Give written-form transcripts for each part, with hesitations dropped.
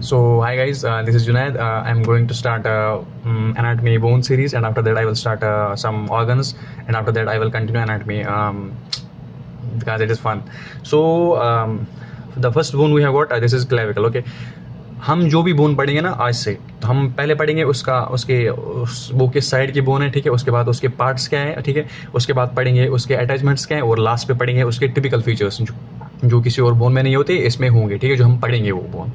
Hi guys, this is Junaid. I'm going to start anatomy bone series, and after that I will start some organs, and after that I will continue anatomy because it is fun. The first bone we have got, this is clavicle. Okay, हम जो भी bone पढ़ेंगे ना आज से, तो हम पहले पढ़ेंगे उसके वो किस साइड की बोन है, ठीक है। उसके बाद उसके पार्ट्स क्या है, ठीक है। उसके बाद पढ़ेंगे उसके अटैचमेंट्स क्या है, और लास्ट पे पढ़ेंगे उसके टिपिकल फीचर्स जो किसी और बोन में नहीं होते, इसमें होंगे, ठीक है। जो हम पढ़ेंगे वो बोन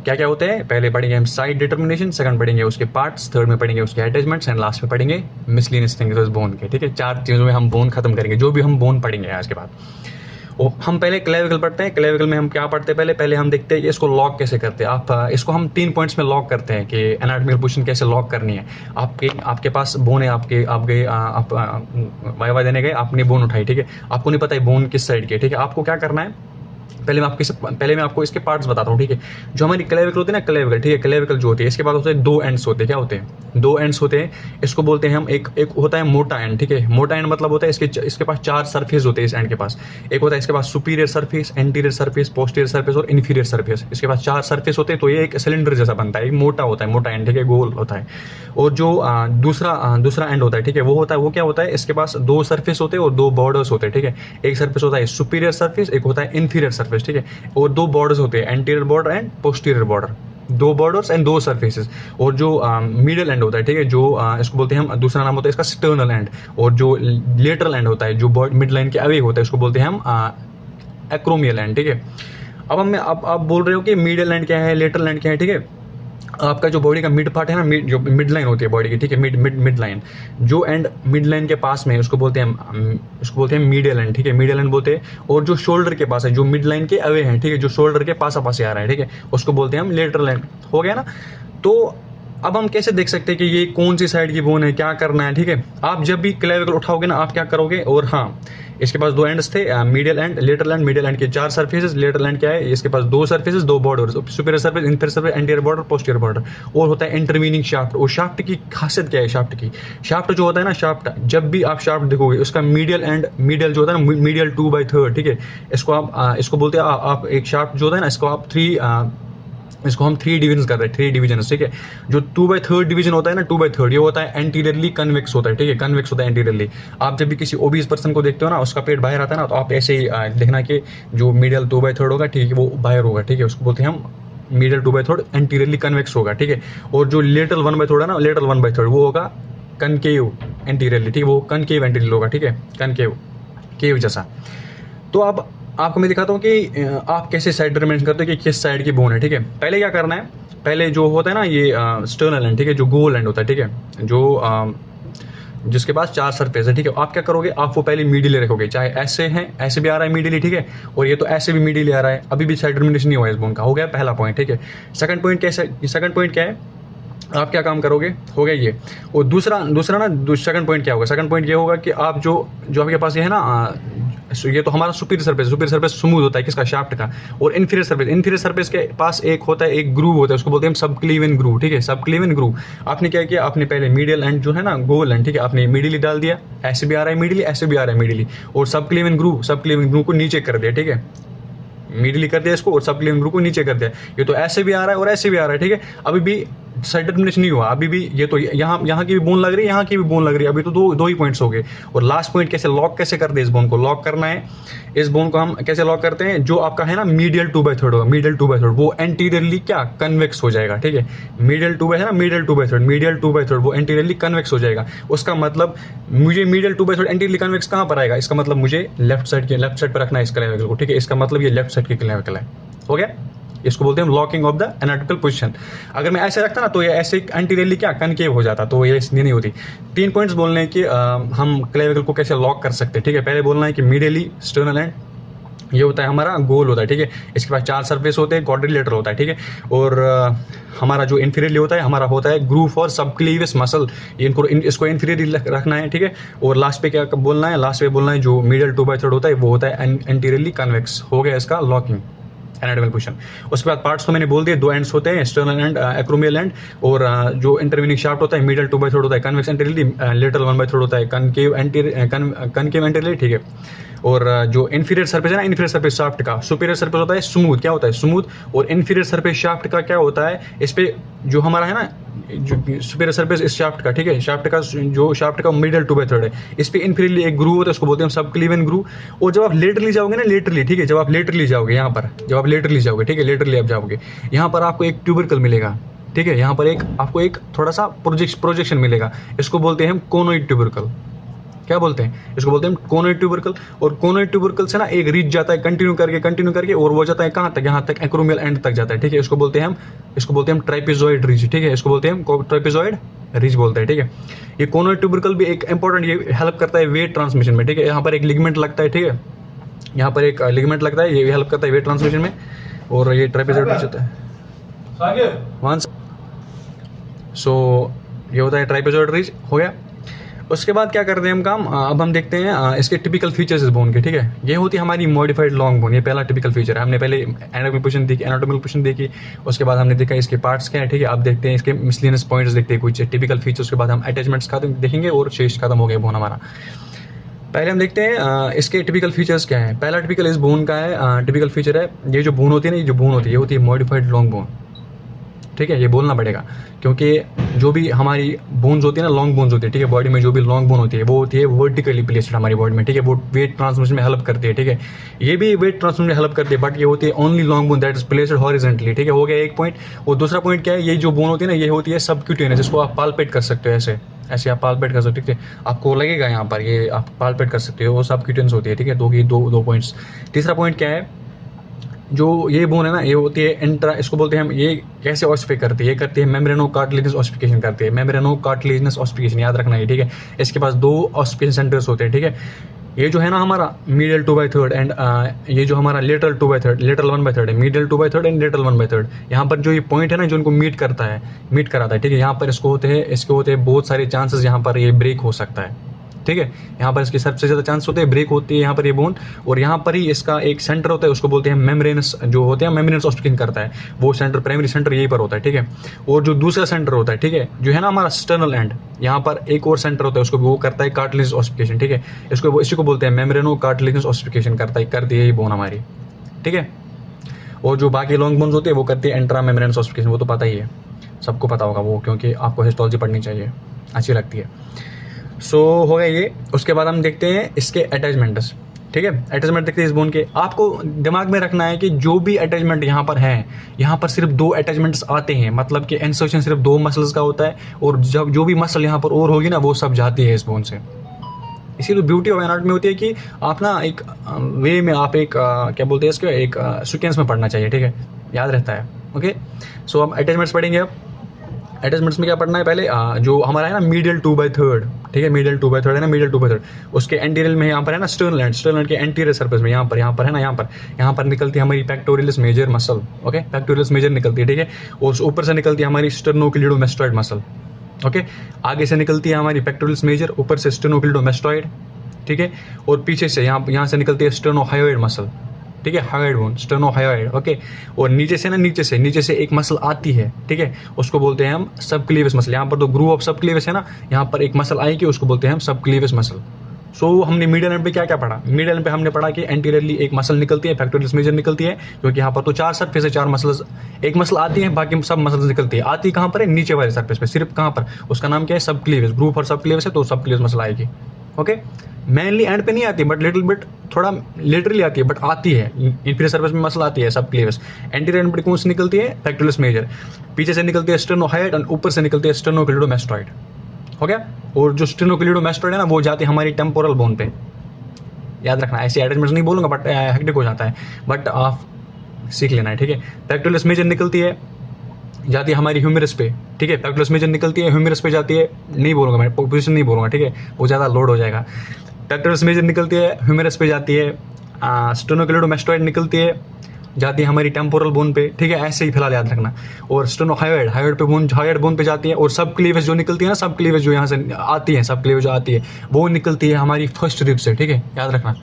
क्या क्या होते हैं, पहले पढ़ेंगे हम साइड डिटर्मिनेशन, सेकंड पढ़ेंगे उसके पार्ट्स, थर्ड में पढ़ेंगे उसके अटैचमेंट्स, एंड लास्ट में पढ़ेंगे मिसलिनियस थिंग्स बोन के, ठीक है। 4 चीज़ों में हम बोन खत्म करेंगे, जो भी हम बोन पढ़ेंगे आज के बाद। हम पहले क्लेविकल पढ़ते हैं। क्लेविकल में हम क्या पढ़ते हैं, पहले हम देखते हैं कि इसको लॉक कैसे करते हैं। आप इसको हम 3 पॉइंट्स में लॉक करते हैं कि एनाटॉमिकल पोजीशन कैसे लॉक करनी है। आपके पास बोन है, आप गए आप वाइवा देने गए, आपने बोन उठाई, ठीक है। आपको नहीं पता है बोन किस साइड की है, ठीक है। आपको क्या करना है, पहले मैं आपको इसके पार्ट्स बताता हूँ, ठीक है। जो हमारी क्लेविकल होती है ना, क्लेविकल, ठीक है। क्लेविकल जो होती है, इसके बाद होते हैं 2 एंड्स होते हैं। क्या होते हैं? 2 एंड्स होते हैं। इसको बोलते हैं हम, एक होता है मोटा एंड, ठीक है। मोटा एंड मतलब होता है इसके पास 4 सरफेस होते हैं इस एंड के पास। एक होता है इसके पास superior surface, anterior surface, posterior surface और इन्फीरियर सरफेस। इसके पास 4 सरफेस होते हैं, तो ये एक सिलेंडर जैसा बनता है। एक मोटा होता है, मोटा एंड, ठीक है, गोल होता है। और जो दूसरा एंड होता है, ठीक है, वो क्या होता है, इसके पास 2 सरफेस होते हैं और 2 बॉर्डर्स होते हैं, ठीक है। एक सरफेस होता है सुपीरियर सरफेस, एक होता है इन्फीरियर सरफेस, ठीक है। और 2 बॉर्डर्स होते हैं, anterior border and posterior border. 2 borders and 2 surfaces. और जो मिडल एंड होता है, ठीक है, जो इसको बोलते हैं हम, दूसरा नाम होता है इसका स्टर्नल एंड। और जो लेटरल एंड होता है, जो मिड लाइन के अवे होता है, उसको बोलते हैं हम एक्रोमियल एंड, ठीक है। अब आप बोल रहे हो कि मिडल एंड क्या है, लेटरल एंड क्या है, ठीक है। आपका जो बॉडी का मिड पार्ट है ना, जो मिड लाइन होती है बॉडी की, ठीक है, मिड लाइन, जो एंड मिड लाइन के पास में, उसको बोलते हैं मीडियल एंड, ठीक है। मीडियल एंड बोलते हैं। और जो शोल्डर के पास है, जो मिड लाइन के अवे हैं, ठीक है, जो शोल्डर के पास आ रहा है, ठीक है, उसको बोलते हैं हम लेटरल एंड। हो गया ना। तो अब हम कैसे देख सकते हैं कि ये कौन सी साइड की बोन है, क्या करना है, ठीक है। आप जब भी क्लेविकल उठाओगे ना, आप क्या करोगे, और हाँ, इसके पास 2 एंड्स थे, medial and, lateral and. Medial and के 4 सरफेसेस, लेटरल एंड क्या है, इसके पास 2 surfaces, 2 borders, superior surface, inferior surface, anterior border, posterior border. और होता है इंटरवीनिंग शाफ्ट। और शाफ्ट की खासियत क्या है, शाफ्ट जो होता है ना, शाफ्ट जब भी आप शाफ्ट देखोगे, उसका मीडियल जो होता है ना, मीडियल 2/3, ठीक है। इसको बोलते हैं आप एक शाफ्ट जो होता है ना, इसको हम 3 डिवीजन कर रहे हैं, 3 डिवीजन, ठीक है। जो 2/3 डिवीजन होता है ना, 2/3, ये होता है एंटीरियरली कन्वेक्स होता है, ठीक है। कन्वेक्स होता है एंटीरियरली। आप जब भी किसी ओबीस पर्सन को देखते हो ना, उसका पेट बाहर आता है ना, तो आप ऐसे ही देखना कि जो मीडियल 2/3 होगा, ठीक है, वो बाहर होगा, ठीक है। उसको बोलते हैं हम मीडियल 2/3 एंटीरियरली कन्वेक्स होगा, ठीक है। और जो लेटरल 1/3 है ना, लेटरल 1/3 वो होगा कनकेव एंटीरियरली, ठीक है। वो कनकेव एंटीरियर होगा, ठीक है, केव जैसा। तो अब आपको मैं दिखाता हूँ कि आप कैसे साइड डिटरमिनेशन करते हो कि किस साइड की बोन है, ठीक है। पहले क्या करना है, पहले जो होता है ना, ये स्टर्नल एंड, ठीक है, जो गोल एंड होता है, ठीक है, जो जिसके पास 4 सरफेस है, ठीक है। आप क्या करोगे, आप वो पहले मीडियली रखोगे, चाहे ऐसे हैं, ऐसे भी आ रहा है मीडियली, ठीक है। और ये तो ऐसे भी मीडियली आ रहा है, अभी भी साइड डिटरमिनेशन नहीं हुआ इस बोन का। हो गया पहला पॉइंट, ठीक है। सेकंड पॉइंट क्या है, आप क्या काम करोगे, हो गया ये। और दूसरा ना, सेकंड पॉइंट क्या होगा, सेकंड पॉइंट ये होगा कि आप जो आपके पास ये है ना, ये तो हमारा सुपीरियर सरफेस स्मूथ होता है, किसका, शाफ्ट का। और इन्फीरियर सरफेस के पास एक होता है, एक ग्रूव होता है, उसको बोलते हैं हम सबक्लीवन ग्रूव, ठीक है, सबक्लीवन ग्रूव। आपने क्या किया, आपने पहले मीडियल एंड जो है ना, गोल एंड, ठीक है, आपने मीडियली डाल दिया, ऐसे भी आ रहा है मीडियली, ऐसे भी आ रहा है मीडियली। और सबक्लीवन ग्रूव को नीचे कर दिया, ठीक है, मीडियली कर दिया इसको, और सबक्लीवन ग्रूव को नीचे कर दिया। ये तो ऐसे भी आ रहा है और ऐसे भी आ रहा है, ठीक है। अभी भी साइड डिटरमिनेशन नहीं हुआ, अभी भी ये तो यहाँ की भी बोन लग रही है, यहाँ की भी बोन लग रही है, अभी तो दो ही पॉइंट्स हो गए। और लास्ट पॉइंट कैसे लॉक करते हैं, इस बोन को लॉक करना है। इस बोन को हम कैसे लॉक करते हैं, जो आपका है ना मीडियल 2/3 होगा, मीडियल 2/3 वो एंटीरियरली क्या, कन्वेक्स हो जाएगा, ठीक है। मीडियल 2/3 वो एंटीरियरली कन्वेक्स हो जाएगा। उसका मतलब मुझे मीडियल 2/3 एंटीरियरली कन्वेक्स कहाँ पर आएगा, इसका मतलब मुझे लेफ्ट साइड पर रखना है इस क्लेविकल को, ठीक है। इसका मतलब ये लेफ्ट साइड की क्लेविकल है, हो गया। इसको बोलते हैं locking of the anatomical position. अगर मैं ऐसे रखता ना, तो ये ऐसे एंटीरियरली क्या, कनकेव हो जाता, तो ये इसलिए नहीं होती। 3 पॉइंट्स बोलने हैं कि हम क्लेविकल को कैसे लॉक कर सकते हैं, ठीक है। पहले बोलना है कि मीडियली स्टर्नल एंड, ये होता है हमारा गोल होता है, ठीक है। इसके पास 4 सरफेस होते हैं, क्वाड्रिलेटरल होता है, ठीक है। और हमारा जो इन्फीरियरली होता है, हमारा होता है ग्रूव फॉर सबक्लीवियस मसल, इसको इन्फीरियरली रखना है, ठीक है। और लास्ट पे क्या बोलना है, जो मीडियल 2/3 होता है, वो होता है एंटीरियरली कन्वेक्स। हो गया इसका लॉकिंग, एनाटॉमिकल पोजीशन। उसके बाद पार्ट्स तो मैंने बोल दिए, 2 एंड्स होते हैं, एक्सटर्नल एंड एक्रोमियल एंड, और जो इंटरवीनिंग शाफ्ट होता है मीडियल 2/3 होता है, कन्वेक्स एंटीरियरली लेटरल 1/3 होता है, कनकेव एंटीरियरली, ठीक है। और जो इन्फीरियर सरफेस है ना, इन्फीरियर सरफेस शाफ्ट का, सुपीरियर सरफेस होता है स्मूथ, क्या होता है स्मूथ, और इन्फीरियर सरफेस शाफ्ट का क्या होता है, इस पे जो हमारा है ना, जो सुपीरियर सरफेस इस शाफ्ट का, ठीक है, शाफ्ट का जो शाफ्ट का मीडियल 2/3 है, इस पे इन्फीरियरली एक ग्रूव होता है, उसको बोलते हैं सब क्लीवन ग्रूव। और जब आप लेटरली जाओगे ना, लेटरली, ठीक है, जब आप लेटरली जाओगे यहाँ पर, जब आप लेटरली जाओगे, ठीक है, लेटरली आप जाओगे, यहाँ पर आपको एक ट्यूबरकल मिलेगा, ठीक है, यहाँ पर एक आपको एक थोड़ा सा प्रोजेक्शन मिलेगा, इसको बोलते हैं हम कोनोइड ट्यूबरकल। क्या बोलते हैं, इसको बोलते हैं कोनोइड ट्यूबरकल। और कोनोइड ट्यूबरकल से ना एक रीच जाता है कंटिन्यू करके, और वो जाता है कहाँ तक, यहाँ तक एक्रोमियल एंड तक जाता है, ठीक है। इसको बोलते हैं हम ट्राइपेजॉइड रीच, ठीक है, इसको बोलते हैं हम ट्राइपेजॉइड रीच बोलते हैं, ठीक है। ये कोनोइड ट्यूबरकल भी एक इंपॉर्टेंट, ये हेल्प करता है वेट ट्रांसमिशन में, ठीक है। यहाँ पर एक लिगामेंट लगता है, ठीक है, यहाँ पर एक लिगामेंट लगता है, ये हेल्प करता है वेट ट्रांसमिशन में, और ये ट्राइपेजॉइड रीच होता है। सो ये होता है ट्राइपेजॉइड रीच, हो गया। उसके बाद क्या करते हैं हम काम, अब हम देखते हैं इसके टिपिकल फीचर्स इस बोन के, ठीक है। ये होती है हमारी मॉडिफाइड लॉन्ग बोन, ये पहला टिपिकल फीचर है। हमने पहले एनाटॉमिकल पोजीशन देखी, उसके बाद हमने देखा इसके पार्ट्स क्या है, ठीक है। अब देखते हैं इसके मिसलिनियस पॉइंट्स, देखते हैं कुछ टिपिकल फीचर्स, के बाद हम अटैचमेंट्स का देखेंगे और शेष खत्म हो गया बोन हमारा। पहले हम देखते हैं इसके टिपिकल फीचर्स क्या है। पहला टिपिकल इस बोन का है, टिपिकल फीचर है, ये जो बोन होती है ना, ये जो बोन होती है, ये होती है मॉडिफाइड लॉन्ग बोन, ठीक है। ये बोलना पड़ेगा, क्योंकि जो भी हमारी बोन्स होती है ना, लॉन्ग बोन्स होती है, ठीक है, बॉडी में जो भी लॉन्ग बोन होती है, वो होती है वर्टिकली प्लेस्ड हमारी बॉडी में, ठीक है। वो वेट ट्रांसमिशन में हेल्प करती है, ठीक है। ये भी वेट ट्रांसमिशन में हेल्प करती है, बट ये होती है only long bone that is placed horizontally, ठीक है। हो गया एक पॉइंट। और दूसरा पॉइंट क्या है, ये जो बोन होती है ना, ये होती है सबक्यूटेनियस, इसको आप पाल्पेट कर सकते हो, ऐसे ऐसे आप पाल्पेट कर सकते हो, ठीक है। आपको लगेगा यहाँ पर, ये आप पाल्पेट कर सकते हो, वो सबक्यूटेनियस होती है, ठीक है। दो पॉइंट्स। तीसरा पॉइंट क्या है, जो ये बोन है ना, ये होती है इंट्रा, इसको बोलते हैं हम, ये कैसे ऑसिफाई करती है, ये करती है मेम्ब्रेनो कार्टिलेजिनस ऑसिफिकेशन करती है, मेम्ब्रेनो कार्टिलेजिनस ऑसिफिकेशन, याद रखना है, ठीक है। इसके पास 2 ऑसिफिकेशन सेंटर्स होते हैं, ठीक है। ये जो है ना हमारा मीडियल 2/3 एंड ये जो हमारा लेटरल 1/3 है, मीडियल 2/3 एंड लेटरल 1/3। यहाँ पर जो ये पॉइंट है ना, जो इनको मीट कराता है, ठीक है। यहाँ पर इसके होते हैं बहुत सारे चांसेस, यहाँ पर ये ब्रेक हो सकता है, ठीक है। यहाँ पर इसके सबसे ज़्यादा चांस होते हैं ब्रेक होती है यहाँ पर ये बोन, और यहाँ पर ही इसका एक सेंटर होता है, उसको बोलते हैं मेम्ब्रेनस, जो होते हैं मेम्ब्रेनस ऑसिफिकेशन करता है, वो सेंटर, प्राइमरी सेंटर यहीं पर होता है, ठीक है। और जो दूसरा सेंटर होता है, ठीक है, जो है ना हमारा स्टर्नल एंड, यहाँ पर एक और सेंटर होता है, उसको वो करता है कार्टिलेजिनस ऑसिफिकेशन, ठीक है। इसी को बोलते हैं मेम्ब्रेनो कार्टिलेजिनस ऑसिफिकेशन करती है ये बोन हमारी, ठीक है। और जो बाकी लॉन्ग बोन्स होते हैं वो करती है इंट्रा मेम्ब्रेनस ऑसिफिकेशन, वो तो पता ही है, सबको पता होगा वो, क्योंकि आपको हिस्टोलॉजी पढ़नी चाहिए, अच्छी लगती है। सो हो गया ये। उसके बाद हम देखते हैं इसके अटैचमेंट्स, ठीक है। अटैचमेंट देखते हैं इस बोन के। आपको दिमाग में रखना है कि जो भी अटैचमेंट यहाँ पर है, यहाँ पर सिर्फ 2 अटैचमेंट्स आते हैं, मतलब कि इंसर्शन सिर्फ 2 मसल्स का होता है, और जब जो भी मसल यहाँ पर और होगी ना, वो सब जाती है इस बोन से। इसीलिए ब्यूटी ऑफ एनाटॉमी होती है कि आप ना एक वे में, आप एक क्या बोलते हैं इसको, एक सीक्वेंस में पढ़ना चाहिए, ठीक है, याद रहता है। ओके, सो हम अटैचमेंट्स पढ़ेंगे। अब अटैचमेंट्स में क्या पढ़ना है, पहले जो हमारा है ना मीडियल 2/3, ठीक है, मीडियल 2/3 है ना, मीडियल 2/3, उसके एंटीरियर में यहाँ पर है ना स्टर्नल के एंटीरियर सरफेस में, यहाँ पर है ना, यहाँ पर निकलती है हमारी pectoralis major muscle, okay, pectoralis major निकलती है, ठीक है। और ऊपर से निकलती है हमारी स्टर्नोक्लीडोमास्टॉइड मसल, ओके। आगे से निकलती है हमारी पेक्टोरियलिस मेजर, ऊपर से स्टर्नोक्लीडोमास्टॉइड, ठीक है। और पीछे से यहाँ से निकलती है स्टर्नोहायोइड मसल, ठीक है, हायोइड बोन, स्टर्नोहायोइड, ओके। और नीचे से एक मसल आती है, ठीक है, उसको बोलते हैं हम सबक्लीवस मसल। यहाँ पर तो ग्रूव ऑफ सबक्लीवस है ना, यहाँ पर एक मसल आएगी, उसको बोलते हैं हम सबक्लीवस मसल। सो हमने मीडियल एंड पे क्या पढ़ा, मीडियल एंड पे हमने पढ़ा कि एंटीरियरली एक मसल निकलती है, पेक्टोरियलिस मेजर निकलती है, क्योंकि यहाँ पर तो 4 सरफेस है, 4 मसल्स, एक मसल आती है, बाकी सब मसल्स निकलती है। आती कहाँ पर है, नीचे वाले सरफेस पे, सिर्फ कहाँ पर, उसका नाम क्या है, सबक्लीवस, ग्रूव फॉर सबक्लीवस है, तो सबक्लीवस मसल आएगी, ओके। मेनली एंड पे नहीं आती, बट लिटिल बिट थोड़ा लेटरली आती है, बट आती है, इंफीरियर सरफेस में मसल आती है सबक्लीवस। एंटीरियर एंड पे कौन सी निकलती है, पेक्टोरियलिस मेजर, पीछे से निकलती है स्टर्नोहायोइड, और ऊपर से निकलती है स्टर्नोक्लीडोमास्टॉइड, हो गया। और जो स्टर्नोक्लीडोमास्टॉइड है ना, वो जाती है हमारी टेम्पोरल बोन पे, याद रखना। ऐसे अटैचमेंट्स नहीं बोलूँगा, बट हेक्टिक हो जाता है, बट आप सीख लेना है, ठीक है। पेक्टोरियलिस मेजर निकलती है, जाती है हमारी ह्यूमेरस पे, ठीक है, पेक्टोरियलिस मेजर निकलती है, ह्यूमेरस पे जाती है, नहीं बोलूँगा मैं, पोजीशन नहीं बोलूँगा, ठीक है, वो ज़्यादा लोड हो जाएगा। पेक्टोरियलिस मेजर निकलती है, ह्यूमेरस पे जाती है, स्टर्नोक्लीडोमास्टॉइड निकलती है, जाती है हमारी टेम्पोरल बोन पे, ठीक है, ऐसे ही फिलहाल याद रखना। और हायोइड बोन पे जाती है, और सब क्लीवेज जो निकलती है ना, सब क्लीवेज जो यहाँ से आती है, सब क्लीवेज जो आती है, वो निकलती है हमारी फर्स्ट रिब से, ठीक है, याद रखना,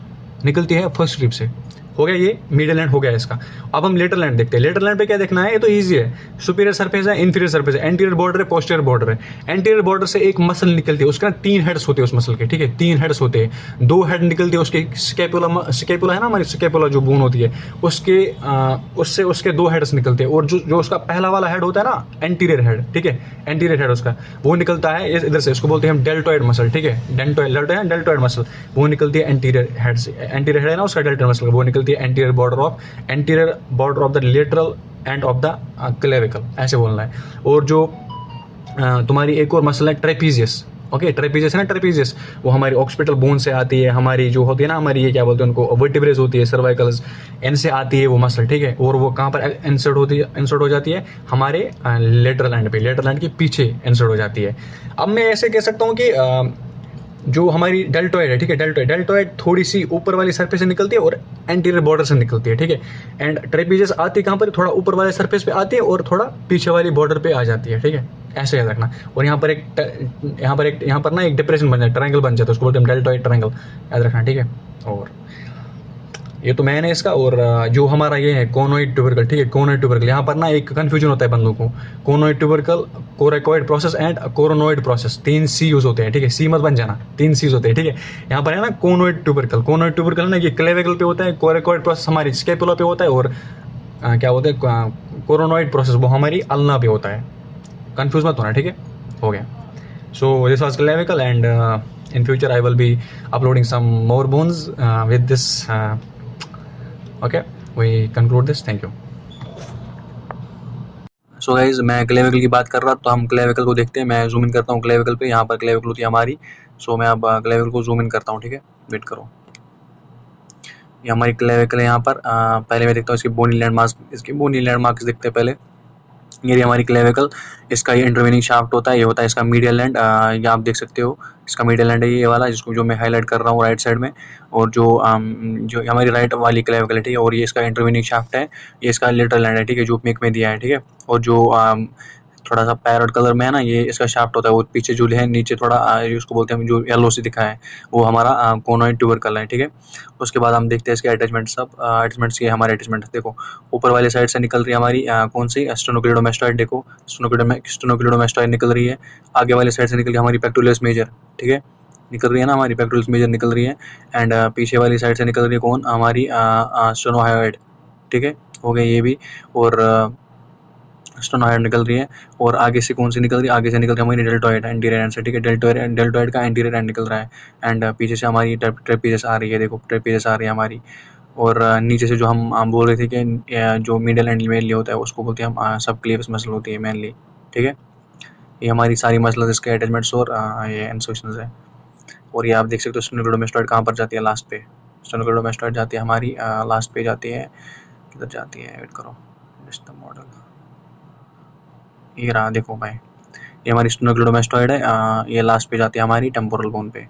निकलती है फर्स्ट रिब से। हो गया ये मिडिल एंड हो गया इसका। अब हम लेटरल एंड देखते हैं। लेटरल एंड पे क्या देखना है, ये तो ईजी है। सुपीरियर सरफेस है, इंफीरियर सरफेस है, एंटीरियर बॉर्डर है, पोस्टीरियर बॉर्डर है। एंटीरियर बॉर्डर से एक मसल निकलती है, उसका 3 हेड्स होते हैं उस मसल के, ठीक है, 3 हेड्स होते हैं। 2 हेड निकलती है उसके स्कैपुला, स्कैपुला है ना हमारी, स्कैपुला जो बोन होती है उसके उससे उसके 2 हेड्स निकलते हैं। और जो उसका पहला वाला हेड होता है ना, एंटीरियर हेड, ठीक है, एंटीरियर हेड उसका वो निकलता है इधर से, उसको बोलते हैं हम डेल्टॉइड मसल, ठीक है, डेल्टॉइड मसल वो निकलती है एंटीरियर हेड से। एंटीरियर हेड है ना उसका डेल्टॉइड मसल, वो निकलती है anterior border of the lateral end of the clavicle, ऐसे बोलना है। और जो तुम्हारी एक और मसल है ट्रेपीजियस, ओके, ट्रेपीजियस है ना, ट्रेपीजियस वो हमारी ऑक्सीपिटल बोन से आती है, हमारी जो होती है ना हमारी ये क्या बोलते हैं उनको, वर्टिब्रेज होती है, सर्वाइकल्स, इनसे आती है वो मसल, ठीक है। और वो कहाँ पर इंसर्ट हो जाती है, हमारे लेटरल एंड पे, लेटरल एंड के पीछे इंसर्ट हो जाती है। अब मैं ऐसे कह सकता हूँ कि जो हमारी डेल्टॉइड है, ठीक है, डेल्टॉइड थोड़ी सी ऊपर वाली सरफेस से निकलती है और एंटीरियर बॉर्डर से निकलती है, ठीक है। एंड ट्रेपीजियस आती है कहाँ पर, थोड़ा ऊपर वाले सरफेस पे आती है और थोड़ा पीछे वाली बॉर्डर पे आ जाती है, ठीक है, ऐसे याद रखना। और यहाँ पर ना एक डिप्रेशन बन जाता है, ट्रायंगल बन जाता है, उसको बोलते हैं डेल्टॉइड ट्रायंगल, याद रखना, ठीक है। और ये तो मैंने इसका। और जो हमारा ये है कोनोइड ट्यूबरकल, ठीक है, कोनोइड ट्यूबरकल, यहाँ पर ना एक कन्फ्यूजन होता है बंदों को। Conoid tubercle, coracoid process and coronoid process, 3 सी यूज होते हैं, ठीक है, सी मत बन जाना, 3 सीज होते हैं, ठीक है। यहाँ पर है ना कोनोइड ट्यूबरकल ना ये क्लेविकल पे होता है, कोरेकोइड प्रोसेस हमारी स्कैपुला पे होता है, और क्या बोलते हैं कोरोनोइड प्रोसेस वो हमारी अल्ना पे होता है। कंफ्यूज मत होना, ठीक है, हो गया। So this was clavicle and in future I will be uploading some more bones with this okay, we conclude this, thank you। So guys मैं क्लेविकल की बात कर रहा, तो हम क्लेविकल को देखते हैं। मैं जूम इन करता हूँ क्लेविकल पे, यहाँ पर क्लेविकल होती है हमारी। सो मैं अब क्लेविकल को जूम इन करता हूँ, ठीक है, वेट करो। ये हमारी क्लेविकल है यहाँ पर। पहले मैं देखता हूँ इसकी बोनी लैंडमार्क्स देखते हैं पहले। ये हमारी क्लेविकल, इसका ये इंटरवेनिंग शाफ्ट होता है, ये होता है इसका मीडियल एंड, ये आप देख सकते हो इसका मीडियल एंड है ये वाला, जिसको जो मैं हाईलाइट कर रहा हूँ राइट साइड में। और जो हमारी राइट वाली क्लेविकल है, ठीक है, और ये इसका इंटरवेनिंग शाफ्ट है, ये इसका लेटरल एंड है, ठीक है, जो पिक में दिया है, ठीक है। और जो थोड़ा सा पैरेट कलर में है ना, ये इसका शाफ्ट होता है, वो पीछे जो है नीचे थोड़ा उसको बोलते हैं जो येलो से दिखा है, वो हमारा कोनोइड ट्यूबरकल है, ठीक है। उसके बाद हम देखते हैं इसके अटैचमेंट, सब अटैचमेंट्स, ये हमारे अटैचमेंट देखो, ऊपर वाली साइड से निकल रही है हमारी कौन सी, स्टेनोक्लीडोमास्टॉइड, देखो स्टेनोक्लीडोमास्टॉइड निकल रही है। आगे वाली साइड से निकल रही है हमारी पेक्टोरलिस मेजर, ठीक है, निकल रही है ना, हमारी पेक्टोरलिस मेजर निकल रही है। एंड पीछे वाली साइड से निकल रही है कौन, हमारी स्टेनोहायोइड, ठीक है, हो गया ये भी। और स्टेनोहायोइड निकल रही है। और आगे से कौन सी निकल रही है, आगे से निकल रही है हमारी डेल्टॉइड एंटीरियर एंड से, ठीक है, डेल्टॉइड का एंटीरियर एंड निकल रहा है। एंड पीछे से हमारी ट्रेपीजियस आ रही है, देखो ट्रेपीजियस आ रही है हमारी। और नीचे से जो हम बोल रहे थे कि जो मिडल एंड मेनली होता है उसको बोलते हैं हम सब क्लेवियस मसल होती है मेनली, ठीक है। ये हमारी सारी मसल्स, इसके अटैचमेंट्स और ये इंसर्शंस है। और ये आप देख सकते हो स्टेनोक्लीडोमास्टॉइड कहाँ पर जाती है, लास्ट पे। स्टेनोक्लीडोमास्टॉइड जाती है हमारी लास्ट पे जाती है, किधर जाती है, वेट करो, जस्ट द मॉडल, ये रहा देखो भाई, ये हमारी स्टेनोक्लीडोमास्टॉइड है, ये लास्ट पे जाती है हमारी टेम्पोरल बोन पे।